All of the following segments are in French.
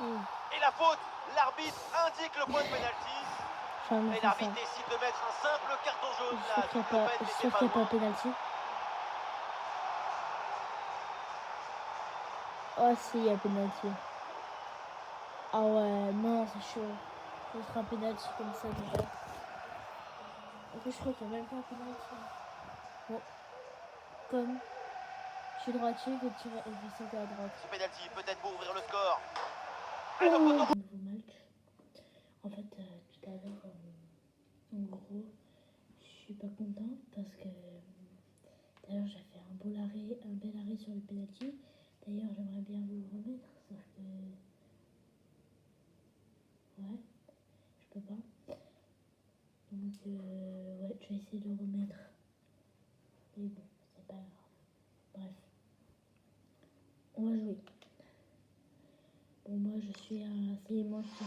Et la faute, l'arbitre indique le point de pénalty. Et l'arbitre décide de mettre un simple carton jaune. La double peine n'était pas loin. Penalty. Oh si, il y a penalty. Ah ouais, non, c'est chaud. Ce sera un penalty comme ça déjà. En plus, je crois qu'il n'y a même pas un penalty. Bon, comme je suis droitier, je vais tirer et je vais sauter à droite. Ce penalty peut-être pour ouvrir le score. Et le poteau. Nouveau match. En fait, tout à l'heure, en gros, je suis pas contente parce que d'ailleurs j'ai fait un bel arrêt sur le penalty. D'ailleurs, j'aimerais bien vous le remettre, sauf que ouais, je peux pas. Donc ouais, je vais essayer de le remettre. Mais bon, c'est pas grave. Bref, on va jouer. Bon, moi je suis à c'est moi qui.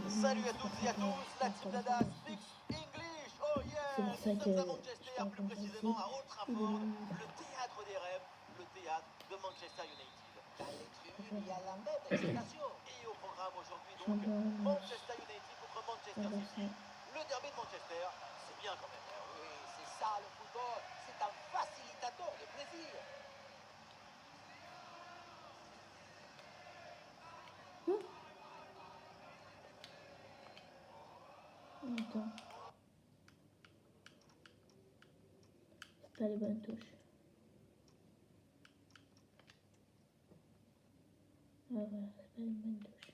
Salut à toutes et à tous, la team Dada speaks English. Oh yeah, nous sommes à Manchester, plus précisément à Old Trafford, le théâtre des rêves, le théâtre de Manchester United. Dans les tribunes, il y a la même excitation. Et au programme aujourd'hui donc, Manchester United contre Manchester City. Le derby de Manchester, c'est bien quand même. Oui, c'est ça le football, c'est un facilitateur de plaisir. Attends. C'est pas les bonnes touches. Ah voilà, c'est pas les bonnes touches.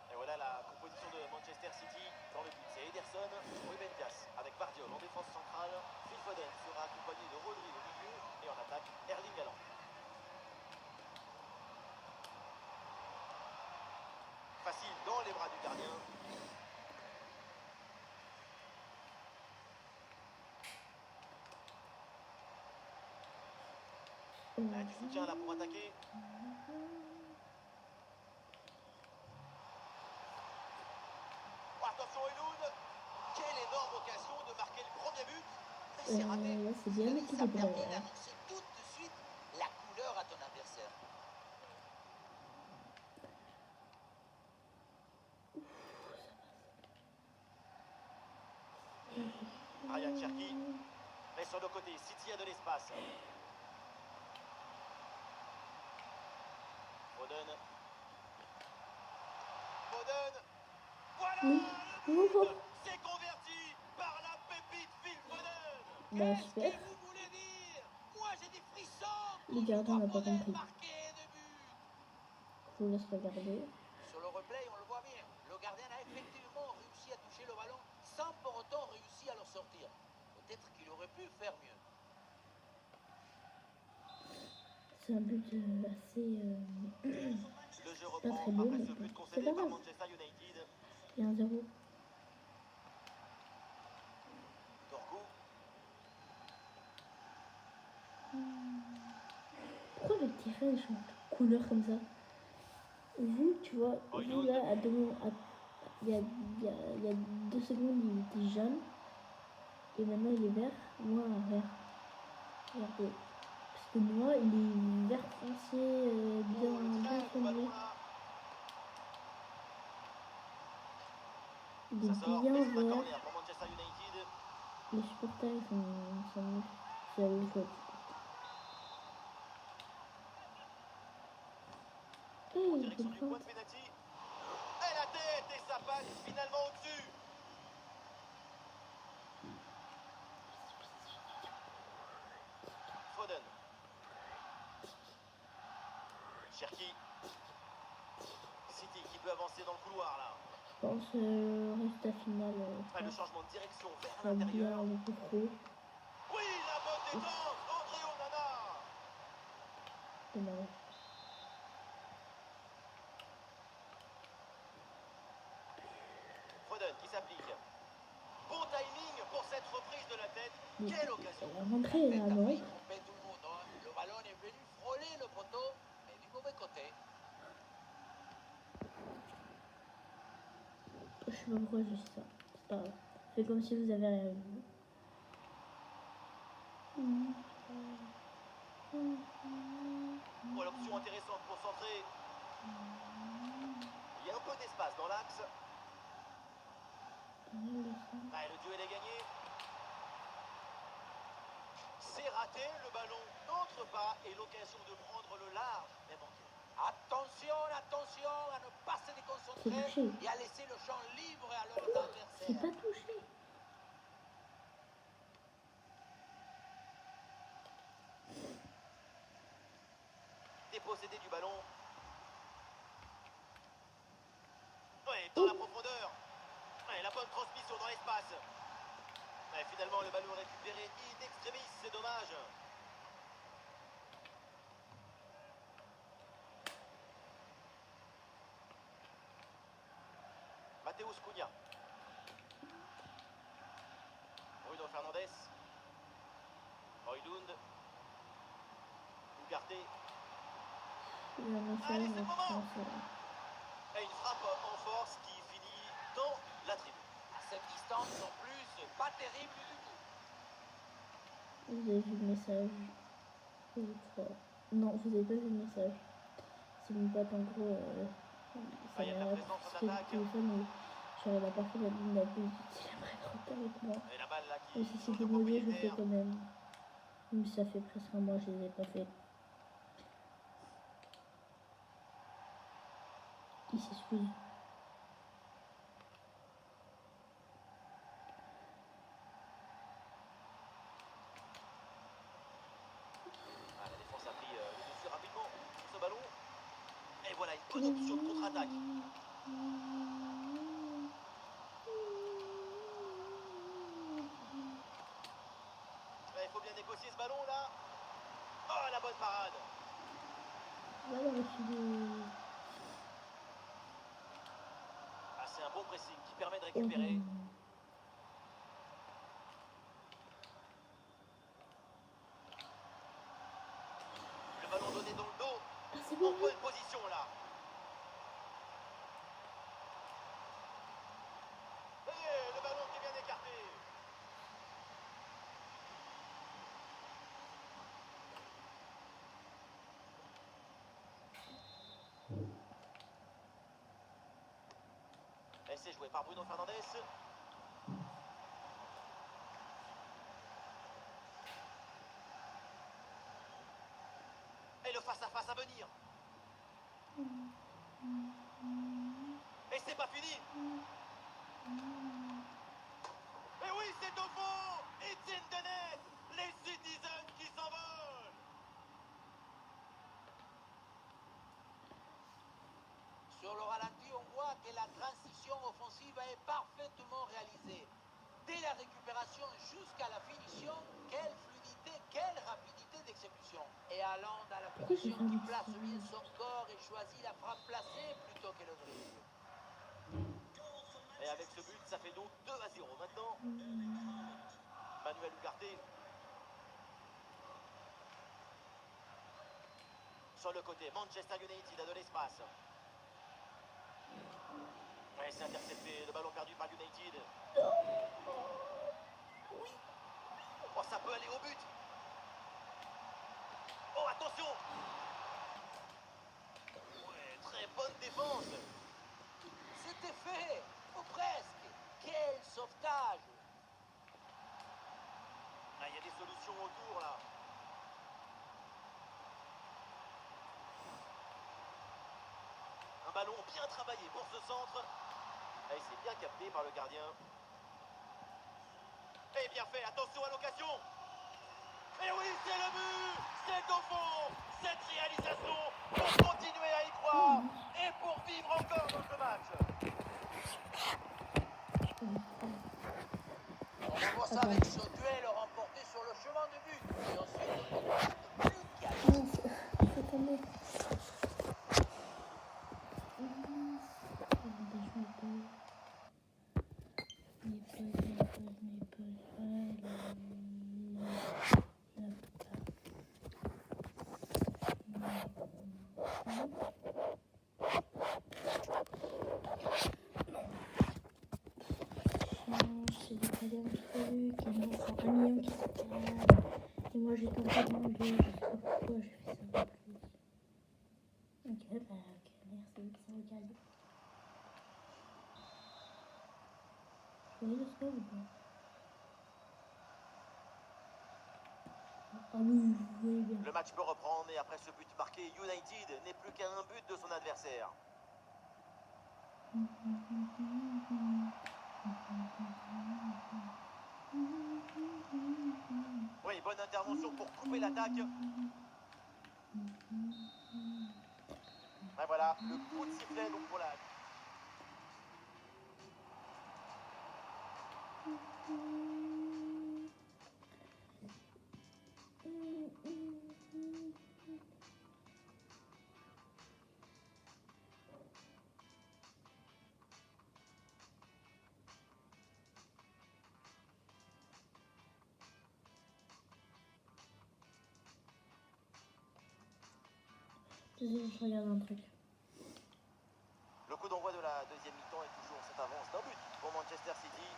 Et voilà la composition de Manchester City. Dans le but, c'est Ederson, Ruben Dias avec Vardiol en défense centrale. Phil Foden sera accompagné de Rodri au milieu et en attaque, Erling Haaland. Facile dans les bras du gardien. Du soutien là pour attaquer. Oh, attention Eloud. Quelle énorme occasion de marquer le premier but. Mais c'est raté. Là, c'est bien équilibré. Ça permet d'annoncer tout de suite la couleur à ton adversaire. Ryan Cherki. Mais sur le côté, City a de l'espace. Foden. Foden. Voilà le but. C'est converti par la pépite Phil Foden. Qu'est-ce que vous voulez dire? Moi j'ai des frissons. Le gardien n'a pas compris. Je vous laisse regarder. Sur le replay, on le voit bien. Le gardien a effectivement réussi à toucher le ballon sans pour autant réussir à le sortir. Peut-être qu'il aurait pu faire mieux. C'est un but assez Le jeu pas reprend très beau, après mais ce but c'est concédé pas par grave. Manchester United. Il y a un 0. Dorgo. Pourquoi le terrain change de couleur comme ça? Vous, tu vois, vous là, il y a 2 secondes, il était jaune. Et maintenant, il est vert. Moi, vert. Regardez. Parce que moi, il est vert foncé, bien foncé. Il est bien vert. Les supporters sont c'est la même chose. En direction du point de pénalty. Et la tête et ça passe finalement au-dessus. Foden. Cherki. City qui peut avancer dans le couloir là. Je pense résultat final. Le changement de direction vers ça l'intérieur. beaucoup trop. Oui, la bonne détente. André Onana. Dommage. Foden qui s'applique. Bon timing pour cette reprise de la tête. Quelle occasion. La rentrée là, non? Le ballon est venu frôler le poteau, mais du mauvais côté. Je sais pas pourquoi je dis ça. C'est pas grave. Faites comme si vous avez rien vu. Oh, l'option intéressante pour centrer. Il y a un peu d'espace dans l'axe. Ah, le duel est gagné. C'est raté, le ballon n'entre pas et l'occasion de prendre le large est manquée. Attention, attention à ne pas se déconcentrer et à laisser le champ libre à leurs adversaires. C'est pas touché. Dépossédé du ballon. Ouais, dans la profondeur. Ouais, la bonne transmission dans l'espace. Ouais, finalement, le ballon récupéré in extremis, c'est dommage. Matheus Cunha. Bruno Fernandes. Højlund. Ugarte. Allez, c'est le moment. Et une frappe en force qui finit dans la tribune. À cette distance, en plus, pas terrible du tout. Vous avez vu le message? Non, vous avez pas vu le message. C'est mon pote, en gros, ça m'a appris le téléphone et j'aurais la partie de la ligne d'appui. Il aimerait trop avec moi. Et la balle là qui Mais si c'est des modules, je le fais quand même. Même si ça fait presque un mois, je les ai pas fait. Il s'excuse. Ah, la défense a pris le dessus rapidement sur ce ballon. Et voilà une bonne option de contre-attaque. Il faut bien négocier ce ballon là. Oh, la bonne parade. Voilà, Ah, c'est un bon pressing qui permet de récupérer. Le ballon donné dans le dos. En bonne position là. Et le ballon qui est bien écarté. Et c'est joué par Bruno Fernandes. Et le face-à-face à venir. Et c'est pas fini. Et oui, c'est au fond. It's in the net. Les Citizens qui s'envolent. Sur le ralenti, on voit que la transition offensive est parfaitement réalisée. Dès la récupération jusqu'à la finition, quelle fluidité, quelle rapidité d'exécution. Et allant dans la finition qui place bien son corps et choisit la frappe placée plutôt que le dribble. Et avec ce but, ça fait donc 2-0 maintenant. Manuel Ugarte. Sur le côté, Manchester United a de l'espace. Et c'est intercepté, le ballon perdu par United. Oh, ça peut aller au but. Oh, attention. Ouais, très bonne défense. C'était fait, ou presque. Quel sauvetage. Ah, il y a des solutions autour là. Un ballon bien travaillé pour ce centre. Et c'est bien capté par le gardien. Et bien fait, attention à l'occasion. Et oui, c'est le but. C'est au fond. Cette réalisation pour continuer à y croire et pour vivre encore dans ce match. On voit ça avec ce duel remporté sur le chemin du but. Et ensuite, plus calme. Moi j'étais en train de manger, je sais pas pourquoi j'ai fait ça en plus. Ok, bah ok, merci, ça regarde. Vous voyez le score ou pas? Ah oui, vous voyez bien. Le match peut reprendre et après ce but marqué, United n'est plus qu'à un but de son adversaire. Oui, bonne intervention pour couper l'attaque. Et voilà, le coup de sifflet donc pour la... Désolé, je regarde un truc. Le coup d'envoi de la deuxième mi-temps est toujours cette avance d'un but pour Manchester City.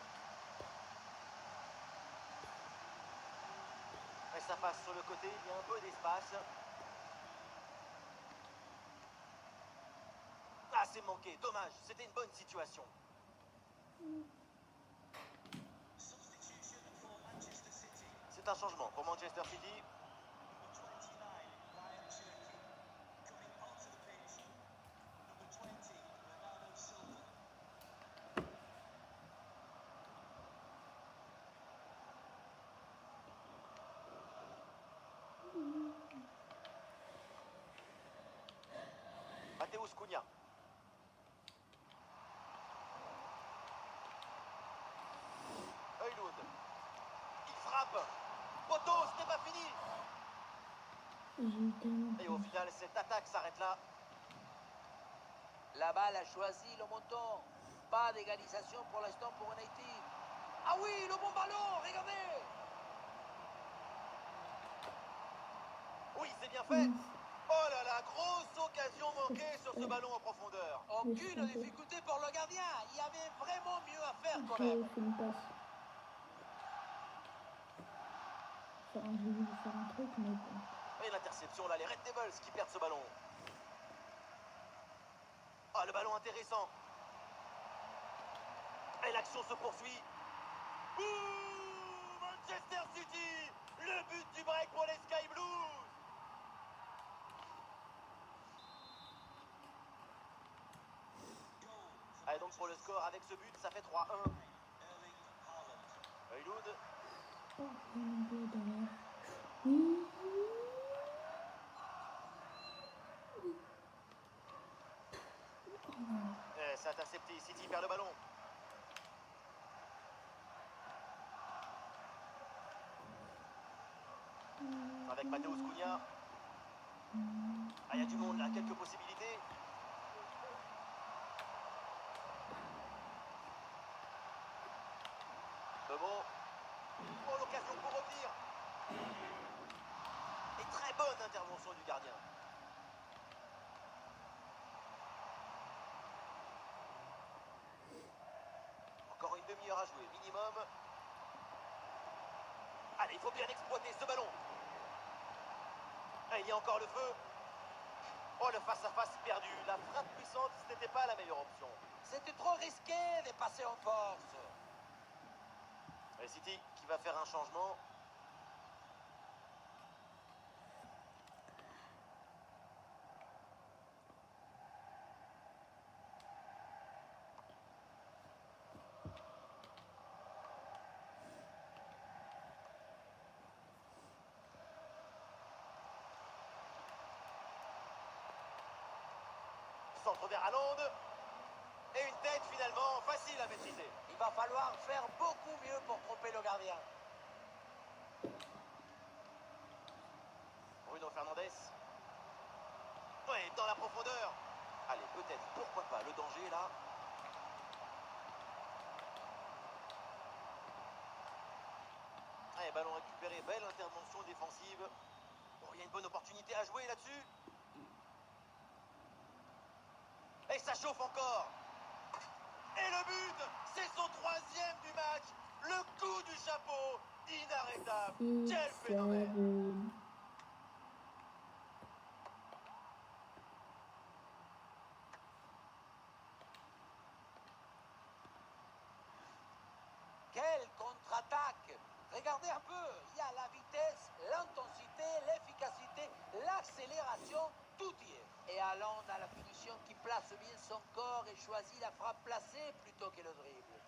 Et ça passe sur le côté, il y a un peu d'espace. Ah, c'est manqué, dommage, c'était une bonne situation. C'est un changement pour Manchester City. Matheus Cunha. Højlund. Il frappe. Poteau, ce n'est pas fini. J'ai eu tellement Et au peur. final, cette attaque s'arrête là. La balle a choisi le montant. Pas d'égalisation pour l'instant pour United. Ah oui, le bon ballon, regardez. Oui, c'est bien fait. Oh là là, grosse occasion manquée sur ce ballon en profondeur. Aucune difficulté pour le gardien. Il y avait vraiment mieux à faire quand J'ai même. fait une passe. Enfin, j'ai voulu faire un truc, mais bon. Et l'interception là, les Red Devils qui perdent ce ballon. Ah, le ballon intéressant. Et l'action se poursuit. Bouh, Manchester City, le but du break pour les Sky Blues. Allez, donc pour le score, avec ce but, ça fait 3-1. Højlund. Oh, il y a un bleu derrière. Oui. Oh non. Et c'est intercepté, City perd le ballon. Avec Matheus Cunha. Ah, il y a du monde là, quelques possibilités. Bon. Oh, l'occasion pour revenir. Et très bonne intervention du gardien. Encore une demi-heure à jouer, minimum. Allez, il faut bien exploiter ce ballon. Ah, il y a encore le feu. Oh, le face-à-face perdu. La frappe puissante, ce n'était pas la meilleure option. C'était trop risqué de passer en force. Et City qui va faire un changement. Centre vers Haaland. Et une tête finalement facile à maîtriser. Il va falloir faire beaucoup mieux pour tromper le gardien. Bruno Fernandes. Oui, dans la profondeur. Allez, peut-être, pourquoi pas, le danger est là. Allez, ballon récupéré, belle intervention défensive. Bon, il y a une bonne opportunité à jouer là-dessus. Et ça chauffe encore. Et le but, c'est son troisième du match. Le coup du chapeau. Inarrêtable. Quel phénomène. Excellent. Quelle contre-attaque! Regardez un peu, il y a la vitesse, l'intensité, l'efficacité, l'accélération, tout y est. Et Haaland a la finition qui place bien son corps et choisit la frappe placée plutôt que le dribble.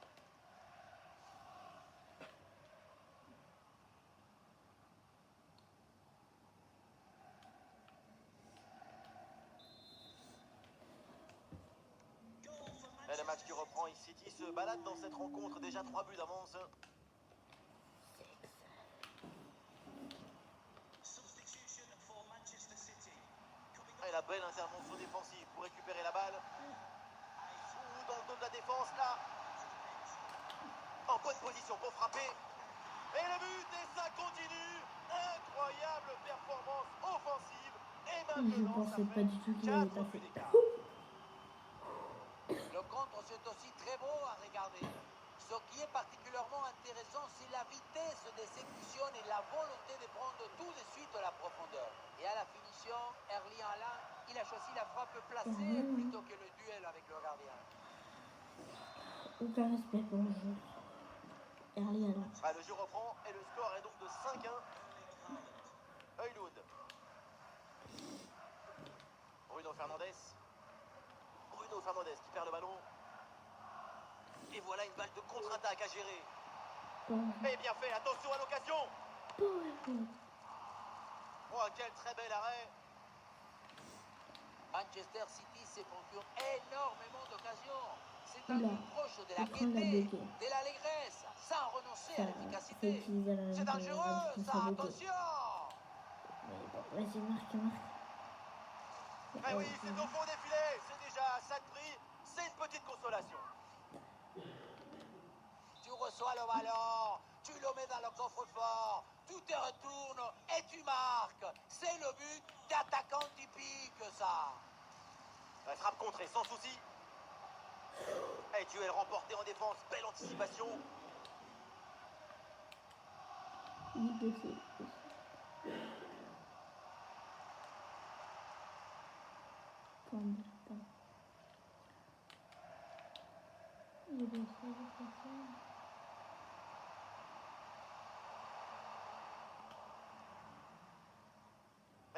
Et le match qui reprend, City se balade dans cette rencontre, déjà 3 buts d'avance. Et la belle intervention défensive pour récupérer la balle. Ou dans le dos de la défense, là. En bonne position pour frapper. Et le but, et ça continue. Incroyable performance offensive. Et Je maintenant, ça pensais pas fait du tout qu'il allait 4 buts passer. d'écart. Le contre, c'est aussi très beau à regarder. Ce qui est particulièrement intéressant, c'est la vitesse d'exécution et la volonté de prendre tout de suite la profondeur. Et à la finition, Erling Haaland, il a choisi la frappe placée plutôt que le duel avec le gardien. Aucun respect pour le jeu. Erling Haaland. Ah, le jeu reprend et le score est donc de 5-1. Højlund. Bruno Fernandes. Bruno Fernandes qui perd le ballon. Et voilà une balle de contre-attaque à gérer. Et bien fait, attention à l'occasion. Oh, quel très bel arrêt. Manchester City s'est procure énormément d'occasions. C'est un Oula, but proche de la l'écran l'a gaieté, bugué. de l'allégresse, sans renoncer à Ça l'efficacité. utilise la C'est dangereux, ça, responsabilité. attention! Mais bon, vas-y, marque. Ah oui, c'est au fond des filets. C'est déjà ça de prix. C'est une petite consolation. Tu reçois le ballon, tu le mets dans le coffre-fort, tu te retournes et tu marques. C'est le but d'attaquant typique, ça. La frappe contrée sans souci. Et duel remporté en défense. Belle anticipation.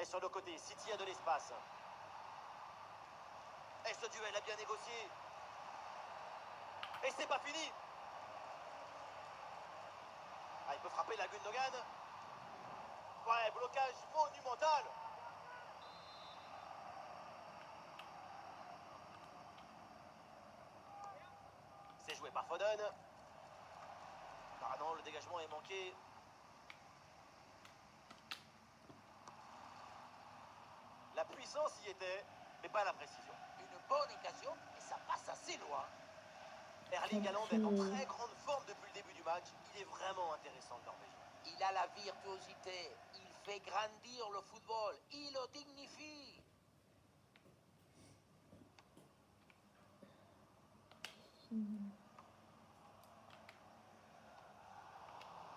Et sur le côté, City a de l'espace. Et ce duel a bien négocié. Et c'est pas fini. Ah, il peut frapper la Gundogan. Ouais, blocage monumental. C'est joué par Foden. Ah non, le dégagement est manqué. La puissance y était, mais pas la précision. Une bonne occasion et ça passe assez loin. Erling Haaland est en très grande forme depuis le début du match. Il est vraiment intéressant le Norvégien. Il a la virtuosité, il fait grandir le football, il le dignifie.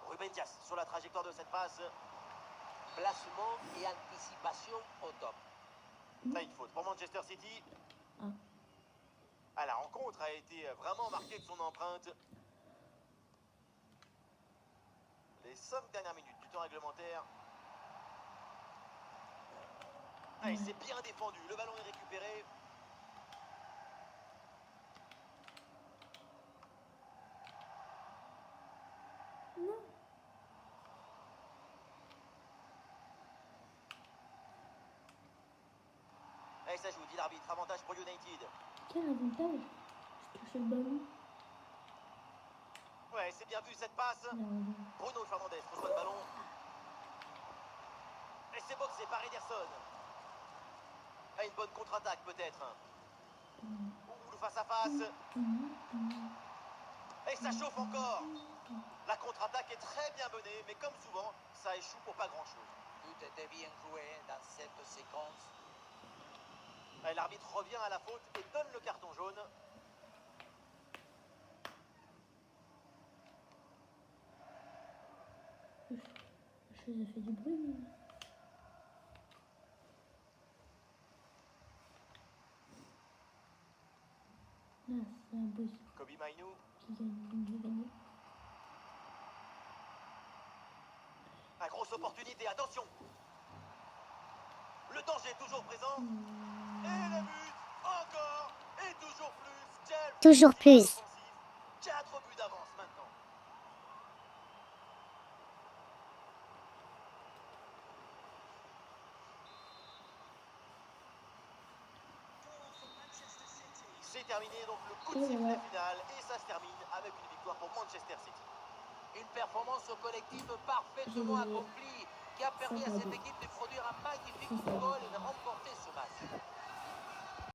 Ruben Dias sur la trajectoire de cette passe. Placement et anticipation au top. Là, une faute pour Manchester City. Ah. Ah, la rencontre a été vraiment marquée de son empreinte. Les 5 dernières minutes du temps réglementaire. Ah, il s'est bien défendu. Le ballon est récupéré. Non. Et ça joue, dit l'arbitre. Avantage pour United. Quel avantage? Je touche le ballon. Ouais, c'est bien vu cette passe. Non. Bruno Fernandes reçoit le ballon. Et c'est boxé par Ederson. Ah, une bonne contre-attaque peut-être. Ou le face-à-face. Et ça chauffe encore. La contre-attaque est très bien menée, mais comme souvent, ça échoue pour pas grand-chose. Tout était bien joué dans cette séquence. Et l'arbitre revient à la faute et donne le carton jaune. La chaise a fait du bruit. Mais... Là, c'est un boss Kobe Mainoo. qui gagne. Donc j'ai gagné. Ah, grosse opportunité, attention. Le danger est toujours présent. Et le but, encore, et toujours plus. Quel Toujours plus. offensif. 4 buts d'avance maintenant. C'est terminé, donc le coup de Et sifflet voilà. final. Et ça se termine avec une victoire pour Manchester City. Une performance collective parfaitement J'ai- accomplie qui a permis à cette équipe de produire un magnifique football et de remporter ce match.